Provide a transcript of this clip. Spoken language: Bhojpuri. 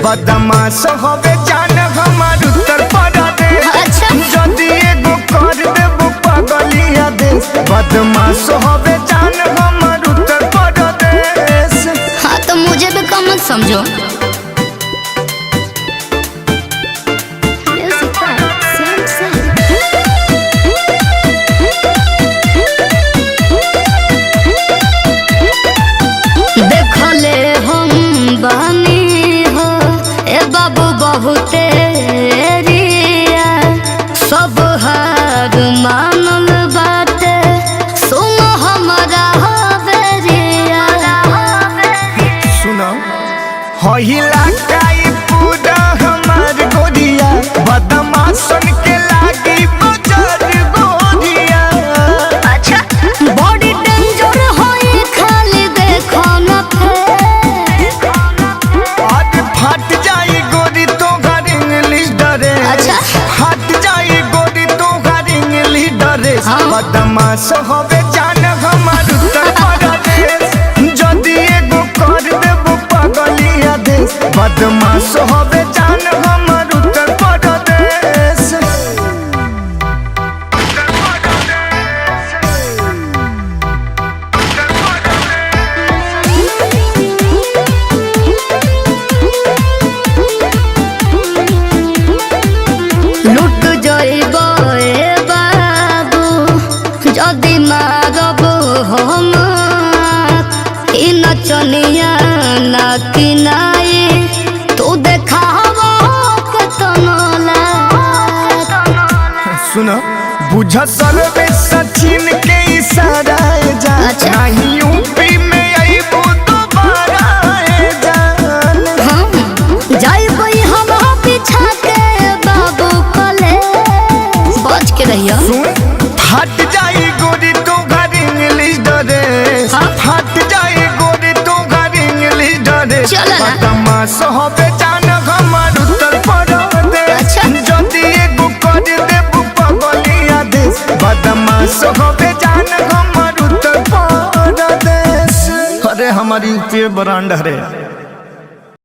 बदमाश होवे जान हमार उत्तर प्रदेश जदी एगो कर देबो पगलिया देश बदमाश होवे जान हमार उत्तर प्रदेश। हाँ तो मुझे भी कम मत समझो। देखले हम बहनी हो ए बाबू बहुते रिया सब हार मानल बाटे सुन हमारा हवेरिया। सुनो होइला काई पूरा हमार गोरिया बदमाशन के लागी बजर गोरिया। अच्छा बॉडी डेंजर होई खाली देखो न आज फट जाई गोरी तो घर इंग्लिश डरे। अच्छा फट जाई गोरी तो घर इंग्लिश डरे। बदमाश होवे जान हमार उत्तर प्रदेश जदी एगो कर देबो पगलिया देश बदमाश होवे जान हमार उत्तर प्रदेश। लुट जाइबो ए बाबू जदी मारब हम ई नचनिया ना किनाई तू देखावो केतनो लाग। सुनो बुझ सर्वे सचिन के इशारा जा नहीं यूपी में आईबो दोबारा जान। जाइबो हम पीछा के बाबू कले बच के रहियो। सुन फट जाई गोरी तो घर इंग्लिश डरे। फट जाई गोरी तो घर इंग्लिश डरे। चलो ना। बदमाश होवे जान हमार उत्तर प्रदेश जदी एगो कर देबो पगलिया देश बदमाश होवे जान हमार उत्तर प्रदेश। अरे हमारी यूपी ब्रांड है।